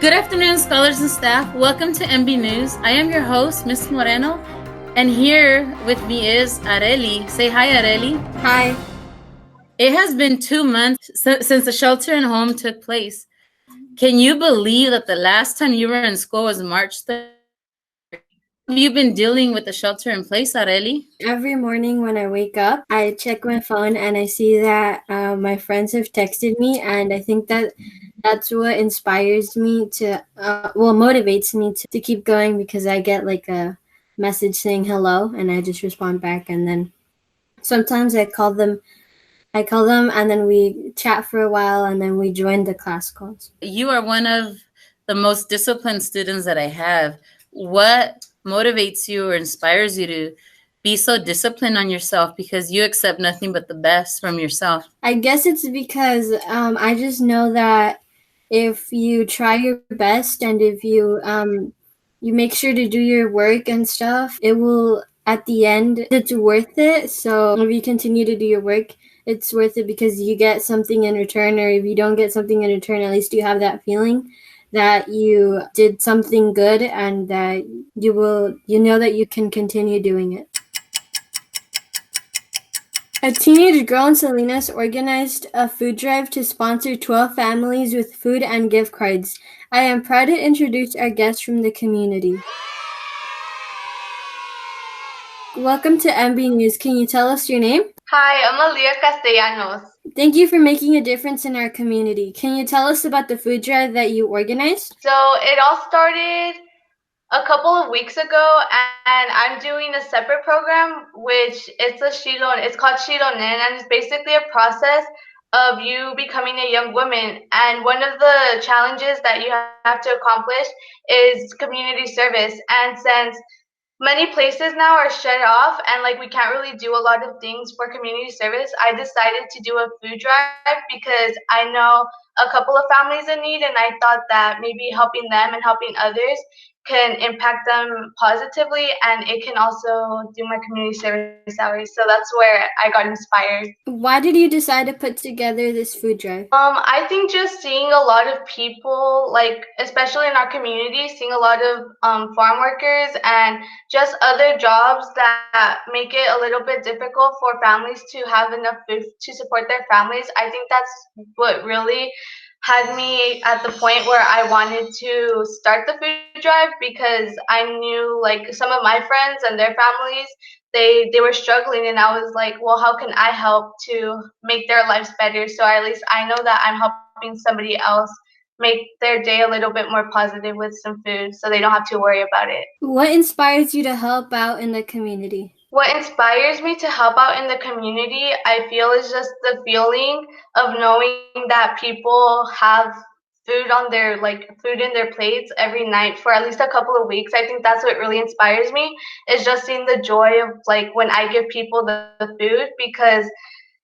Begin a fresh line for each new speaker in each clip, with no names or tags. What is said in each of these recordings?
Good afternoon, scholars and staff. Welcome to MBNews. I am your host, Miss Moreno, and here with me is Areli. Say hi, Areli.
Hi.
It has been 2 months since the shelter in home took place. Can you believe that the last time you were in school was March 3rd? Have you been dealing with the shelter in place, Areli?
Every morning when I wake up, I check my phone and I see that my friends have texted me, and I think that's what inspires me to, motivates me to keep going, because I get like a message saying hello and I just respond back, and then sometimes I call them and then we chat for a while and then we join the class calls.
You are one of the most disciplined students that I have. What motivates you or inspires you to be so disciplined on yourself, because you accept nothing but the best from yourself?
I guess it's because I just know that if you try your best and if you make sure to do your work and stuff, it will, at the end, it's worth it. So if you continue to do your work, it's worth it because you get something in return. Or if you don't get something in return, at least you have that feeling that you did something good and that you know that you can continue doing it. A teenage girl in Salinas organized a food drive to sponsor 12 families with food and gift cards. I am proud to introduce our guests from the community. Welcome to MB News. Can you tell us your name?
Hi, I'm Aaliyah Castellanos.
Thank you for making a difference in our community. Can you tell us about the food drive that you organized?
So it all started a couple of weeks ago, and I'm doing a separate program, which it's called Shilonen, and it's basically a process of you becoming a young woman. And one of the challenges that you have to accomplish is community service. And since many places now are shut off and like we can't really do a lot of things for community service, I decided to do a food drive because I know a couple of families in need, and I thought that maybe helping them and helping others can impact them positively, and it can also do my community service hours. So that's where I got inspired.
Why did you decide to put together this food drive?
I think just seeing a lot of people, like especially in our community, seeing a lot of farm workers and just other jobs that make it a little bit difficult for families to have enough food to support their families. I think that's what really had me at the point where I wanted to start the food drive, because I knew like some of my friends and their families, they were struggling, and I was like, well, how can I help to make their lives better? So at least I know that I'm helping somebody else make their day a little bit more positive with some food, so they don't have to worry about it.
What inspires you to help out in the community?
What inspires me to help out in the community, I feel, is just the feeling of knowing that people have food in their plates every night for at least a couple of weeks. I think that's what really inspires me, is just seeing the joy of like when I give people the food, because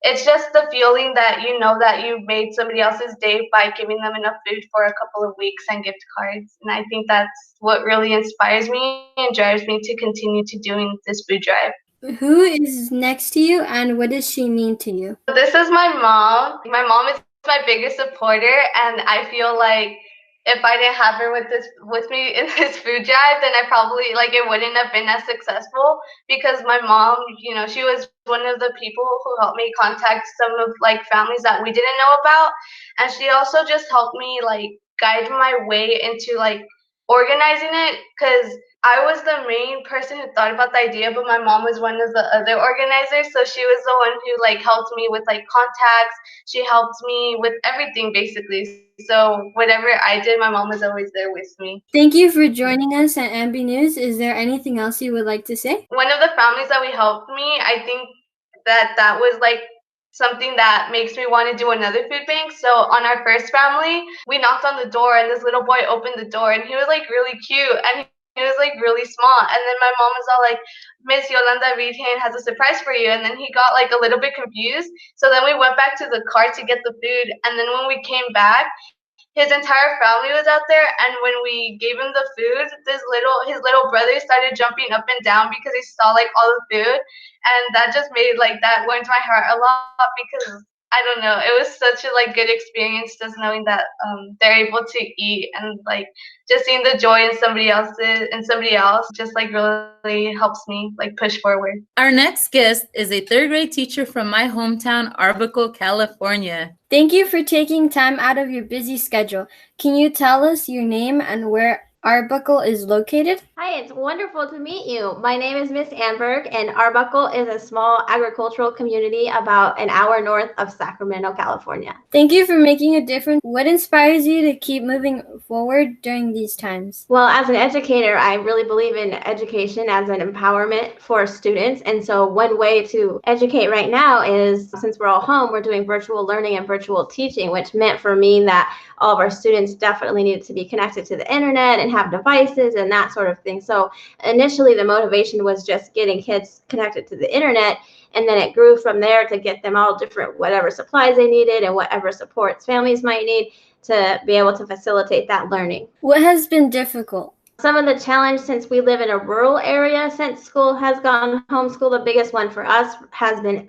it's just the feeling that you know that you made somebody else's day by giving them enough food for a couple of weeks and gift cards. And I think that's what really inspires me and drives me to continue to doing this food drive.
Who is next to you and what does she mean to you?
This is my mom. My mom is my biggest supporter, and I feel like if I didn't have her with me in this food drive, then I probably like it wouldn't have been as successful, because my mom, she was one of the people who helped me contact some of like families that we didn't know about, and she also just helped me like guide my way into like organizing it, because I was the main person who thought about the idea, but my mom was one of the other organizers. So she was the one who like helped me with like contacts. She helped me with everything basically. So whatever I did, my mom was always there with me.
Thank you for joining us at MB News. Is there anything else you would like to say?
One of the families that we helped me, I think that was like something that makes me want to do another food bank. So on our first family, we knocked on the door and this little boy opened the door, and he was like really cute, and he was like really small. And then my mom was all like, Miss Yolanda Virgen has a surprise for you. And then he got like a little bit confused. So then we went back to the car to get the food. And then when we came back, his entire family was out there, and when we gave him the food, his little brother started jumping up and down because he saw like all the food, and that just made like that went to my heart a lot, because I don't know. It was such a good experience just knowing that they're able to eat and just seeing the joy in somebody else just really helps me push forward.
Our next guest is a third grade teacher from my hometown, Arbuckle, California.
Thank you for taking time out of your busy schedule. Can you tell us your name and where Arbuckle is located?
Hi, it's wonderful to meet you. My name is Miss Anberg, and Arbuckle is a small agricultural community about an hour north of Sacramento, California.
Thank you for making a difference. What inspires you to keep moving forward during these times?
Well, as an educator, I really believe in education as an empowerment for students. And so one way to educate right now is, since we're all home, we're doing virtual learning and virtual teaching, which meant for me that all of our students definitely needed to be connected to the internet and have devices and that sort of thing. So initially the motivation was just getting kids connected to the internet, and then it grew from there to get them all different whatever supplies they needed and whatever supports families might need to be able to facilitate that learning.
What has been difficult?
Some of the challenge, since we live in a rural area, since school has gone homeschool, the biggest one for us has been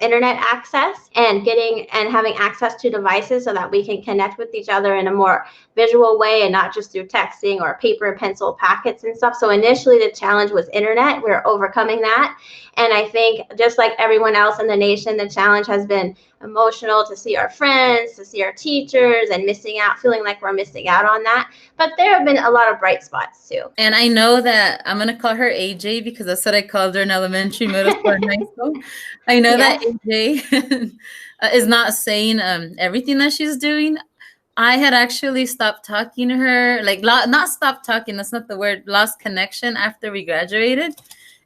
internet access and having access to devices so that we can connect with each other in a more visual way and not just through texting or paper and pencil packets and stuff. So initially the challenge was internet. We're overcoming that. And I think just like everyone else in the nation, the challenge has been emotional to see our friends, to see our teachers, and feeling like we're missing out on that. But there have been a lot of bright spots too.
And I know that I'm going to call her AJ because that's what I called her in elementary, middle school, and high school. I know that AJ is not saying everything that she's doing. I had actually stopped talking to her, not stopped talking, that's not the word, lost connection after we graduated.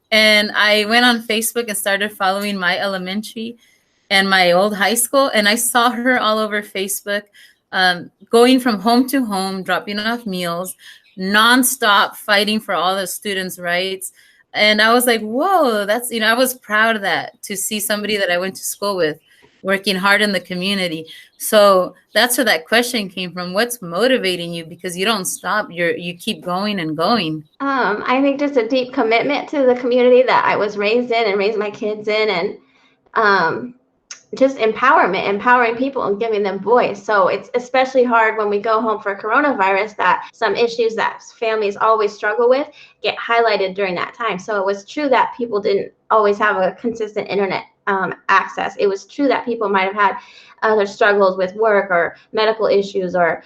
And I went on Facebook and started following my elementary and my old high school. And I saw her all over Facebook, going from home to home, dropping off meals, nonstop fighting for all the students' rights. And I was like, whoa, that's, I was proud of that, to see somebody that I went to school with working hard in the community. So that's where that question came from. What's motivating you? Because you don't stop. You keep going and going.
I think just a deep commitment to the community that I was raised in and raised my kids in, and just empowering people and giving them voice. So it's especially hard when we go home for coronavirus that some issues that families always struggle with get highlighted during that time. So it was true that people didn't always have a consistent internet access. It was true that people might have had other struggles with work or medical issues or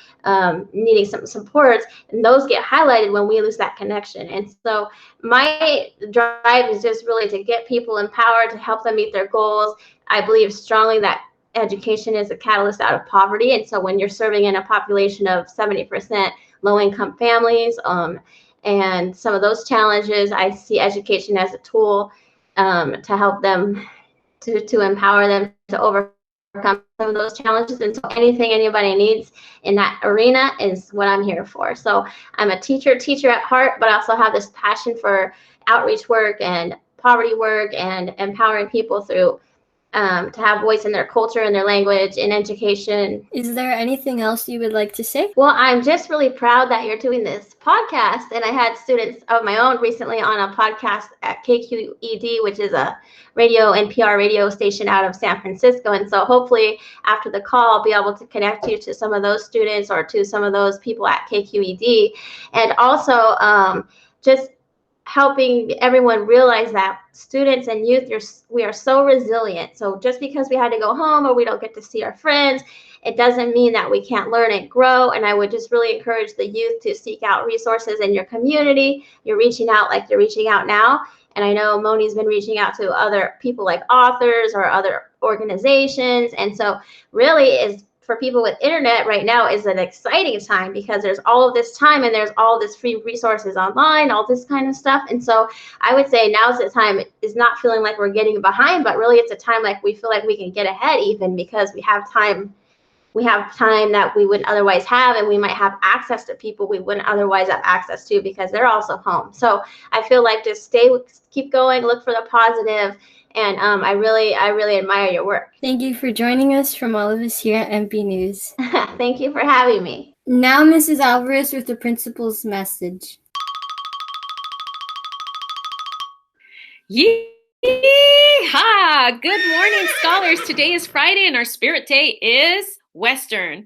needing some supports, and those get highlighted when we lose that connection. And so my drive is just really to get people empowered, to help them meet their goals. I believe strongly that education is a catalyst out of poverty. And so when you're serving in a population of 70% low-income families, and some of those challenges, I see education as a tool to help them, to empower them to overcome some of those challenges. And so anything anybody needs in that arena is what I'm here for. So I'm a teacher at heart, but I also have this passion for outreach work and poverty work and empowering people through to have voice in their culture and their language in education.
Is there anything else you would like to say?
Well, I'm just really proud that you're doing this podcast. And I had students of my own recently on a podcast at KQED, which is a NPR radio station out of San Francisco. And so hopefully after the call, I'll be able to connect you to some of those students or to some of those people at KQED. And also just helping everyone realize that students and youth, we are so resilient. So just because we had to go home or we don't get to see our friends, it doesn't mean that we can't learn and grow. And I would just really encourage the youth to seek out resources in your community. You're reaching out like you're reaching out now. And I know Moni's been reaching out to other people like authors or other organizations. And so really is for people with internet right now is an exciting time because there's all of this time and there's all this free resources online, all this kind of stuff. And so I would say now's the time is not feeling like we're getting behind, but really it's a time like we feel like we can get ahead even because we have time. We have time that we wouldn't otherwise have, and we might have access to people we wouldn't otherwise have access to because they're also home. So I feel like just keep going, look for the positive, and I really admire your work.
Thank you for joining us from all of us here at MBNews.
Thank you for having me.
Now Mrs. Alvarez with the principal's message.
Yeehaw! Good morning, scholars. Today is Friday and our spirit day is Western.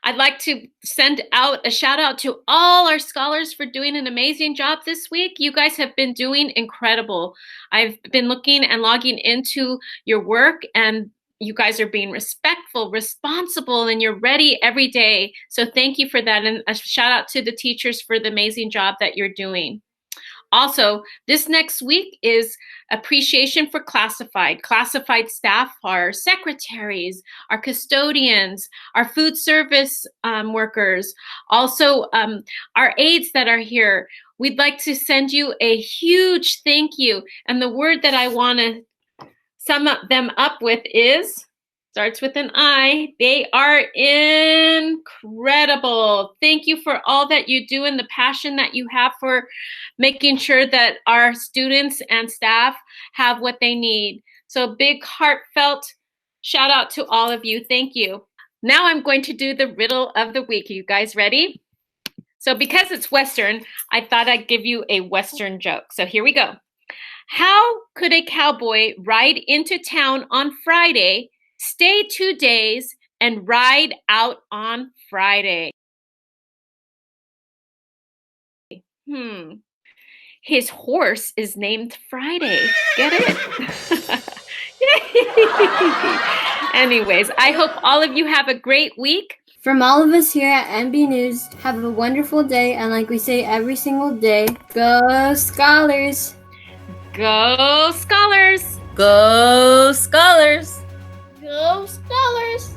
I'd like to send out a shout out to all our scholars for doing an amazing job this week. You guys have been doing incredible. I've been looking and logging into your work, and you guys are being respectful, responsible, and you're ready every day. So thank you for that. And a shout out to the teachers for the amazing job that you're doing. Also, this next week is appreciation for classified. Classified staff are secretaries, our custodians, our food service workers, also our aides that are here. We'd like to send you a huge thank you. And the word that I want to sum them up with starts with an I. They are incredible. Thank you for all that you do and the passion that you have for making sure that our students and staff have what they need. So big heartfelt shout out to all of you. Thank you. Now I'm going to do the riddle of the week. Are you guys ready? So because it's Western, I thought I'd give you a Western joke. So here we go. How could a cowboy ride into town on Friday, stay 2 days, and ride out on Friday? His horse is named Friday. Get it? Anyways, I hope all of you have a great week.
From all of us here at MB News, have a wonderful day, and like we say every single day, go scholars!
Go scholars!
Go scholars!
Go scholars!